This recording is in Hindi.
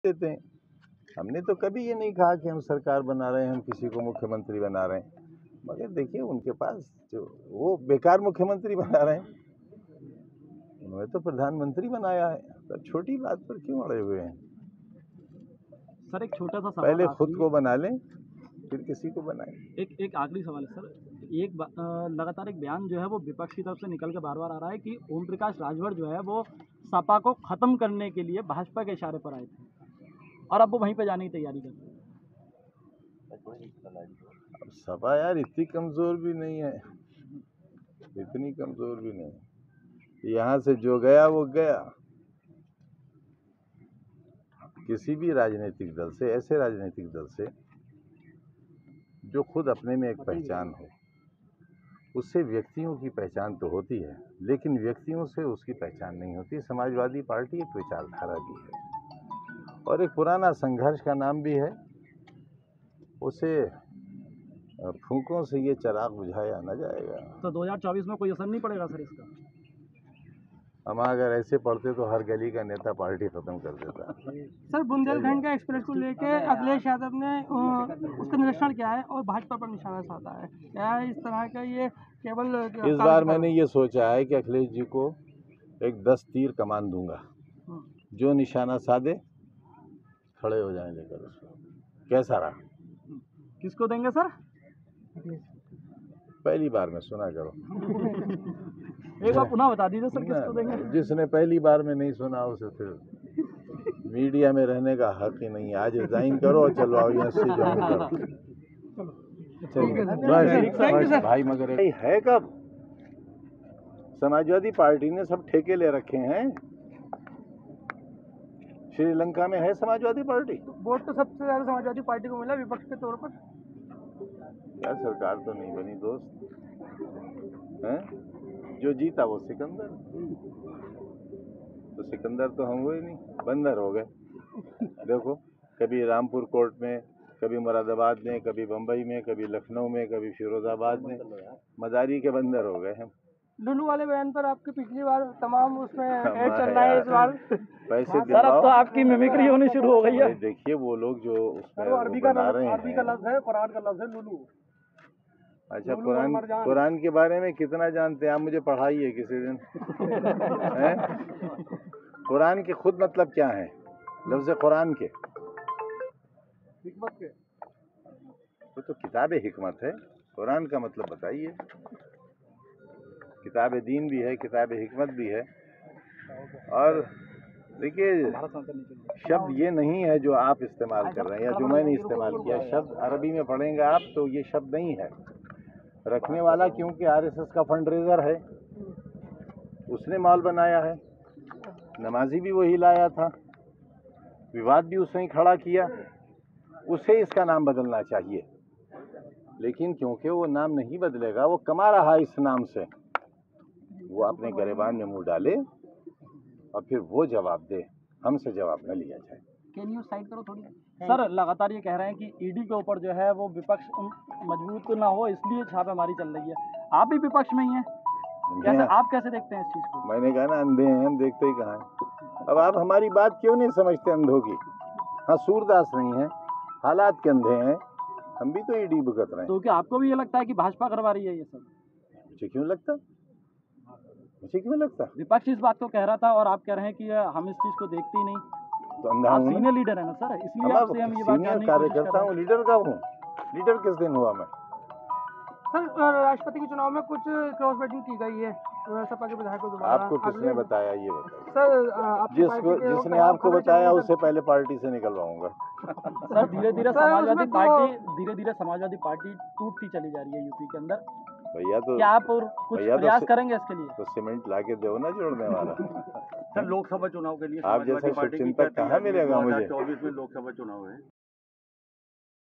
देते हैं। हमने तो कभी ये नहीं कहा कि हम सरकार बना रहे हैं, हम किसी को मुख्यमंत्री बना रहे हैं। मगर देखिए उनके पास जो वो बेकार मुख्यमंत्री बना रहे हैं, उन्होंने तो प्रधानमंत्री बनाया है। तो छोटी बात पर क्यों अड़े हुए हैं? सर एक छोटा सा सवाल, पहले खुद को बना लें फिर किसी को बनाएं। एक आखिरी सवाल है सर। लगातार एक बयान जो है वो विपक्ष की तरफ से निकल के बार बार आ रहा है कि ओम प्रकाश राजभर जो है वो सपा को खत्म करने के लिए भाजपा के इशारे पर आए थे और अब वो वहीं पे जाने की तैयारी कर रहे हैं। अब सपा यार इतनी कमजोर भी नहीं है, इतनी कमजोर भी नहीं। यहाँ से जो गया वो गया। किसी भी राजनीतिक दल से, ऐसे राजनीतिक दल से जो खुद अपने में एक पहचान हो, उससे व्यक्तियों की पहचान तो होती है, लेकिन व्यक्तियों से उसकी पहचान नहीं होती। समाजवादी पार्टी एक विचारधारा भी है और एक पुराना संघर्ष का नाम भी है। उसे फूंकों से ये चिराग बुझाया न जाएगा। तो 2024 में कोई असर नहीं पड़ेगा सर इसका? हम अगर ऐसे पढ़ते तो हर गली का नेता पार्टी खत्म कर देता। सर बुंदेलखंड का एक्सप्रेस को लेके अखिलेश यादव ने उसका निरीक्षण किया है और भाजपा पर निशाना साधा है। क्या इस तरह का ये केवल इस बार मैंने ये सोचा है कि अखिलेश जी को एक 10 तीर कमान दूंगा, जो निशाना साधे खड़े हो जाए लेकर उसको। कैसा रहा? किसको देंगे सर? पहली बार में सुना करो। एक बार पुनः बता दीजिए सर, किसको देंगे? जिसने पहली बार में नहीं सुना उसे फिर मीडिया में रहने का हक ही नहीं। आज रिजाइन करो और चलो आओ यहाँ से ज्वाइन करो। भाई मगर है कब? समाजवादी पार्टी ने सब ठेके ले रखे हैं। श्रीलंका में है समाजवादी पार्टी। वोट तो सबसे ज्यादा समाजवादी पार्टी को मिला विपक्ष के तौर पर। क्या सरकार तो नहीं बनी दोस्त हैं? जो जीता वो सिकंदर, तो सिकंदर तो हम हुए नहीं, बंदर हो गए। देखो कभी रामपुर कोर्ट में, कभी मुरादाबाद में, कभी बम्बई में, कभी लखनऊ में, कभी फिरोजाबाद में, मदारी के बंदर हो गए हम। लुलू वाले बयान पर आपके पिछली बार तमाम उसमें ऐड चल रहा है इस बार। पैसे सर अब तो आपकी मिमिक्री होनी शुरू हो गई है। देखिए वो लोग जो उसमें अरबी का बना रहे हैं, अरबी का लफ्ज है, कुरान का लफ्ज है लुलू। अच्छा कुरान के बारे में कितना जानते हैं आप? मुझे पढ़ाइए किसी दिन। कुरान के खुद मतलब क्या है? लफ्ज कुरान के हिकमत के, वो तो किताब हिकमत है। कुरान का मतलब बताइए। किताब दीन भी है, किताब हिकमत भी है। और देखिए शब्द ये नहीं है जो आप इस्तेमाल कर रहे हैं या जो मैंने इस्तेमाल किया। शब्द अरबी में पढ़ेंगे आप तो ये शब्द नहीं है। रखने वाला क्योंकि आरएसएस का फंडरेजर है, उसने माल बनाया है। नमाजी भी वही लाया था, विवाद भी उसने ही खड़ा किया। उसे इसका नाम बदलना चाहिए, लेकिन क्योंकि वो नाम नहीं बदलेगा, वो कमा रहा है इस नाम से, वो अपने गिरेबान में मुंह डाले और फिर वो जवाब दे, हमसे जवाब न लिया जाए। कैन यू साइड करो थोड़ी? सर लगातार ये कह रहे हैं कि ईडी के ऊपर जो है वो विपक्ष मजबूत ना हो, इसलिए छापेमारी चल रही है। आप भी विपक्ष में ही हैं, कैसे आप कैसे देखते हैं इस चीज को? मैंने कहा ना अंधे हैं हम, देखते ही कहाँ हैं। अब आप हमारी बात क्यों नहीं समझते अंधों की? हाँ सूरदास नहीं है, हालात के अंधे हैं। हम भी तो ईडी भुगत रहे हैं। तो क्या आपको भी ये लगता है कि भाजपा करवा रही है ये सब? मुझे क्यों लगता? मुझे क्यों लगता? विपक्ष इस बात को कह रहा था और आप कह रहे हैं कि हम इस चीज को देखते ही नहीं। तो अंधा आप हूँ ना? सीनियर लीडर है ना सर, इसलिए आपसे हम ये बात सीनियर जानने की कोशिश कार्यकर्ता कर रहे हूँ। लीडर कब हूँ? लीडर किस दिन हुआ मैं? सर राष्ट्रपति के चुनाव में कुछ क्रॉस वोटिंग की गई है सपा के विधायकों द्वारा। आपको किसने बताया ये बताइए? सर जिसने आपको बताया उससे पहले पार्टी से निकलवाऊंगा। सर धीरे धीरे समाजवादी पार्टी टूटती चली जा रही है यूपी के अंदर। भैया तो क्या आप और कुछ प्रयास करेंगे इसके लिए? तो सीमेंट लाके दो ना जोड़ने वाला। सर लोकसभा चुनाव के लिए आप जैसा शुभचिंतक कहाँ मिलेगा मुझे? 2024 में लोकसभा चुनाव है।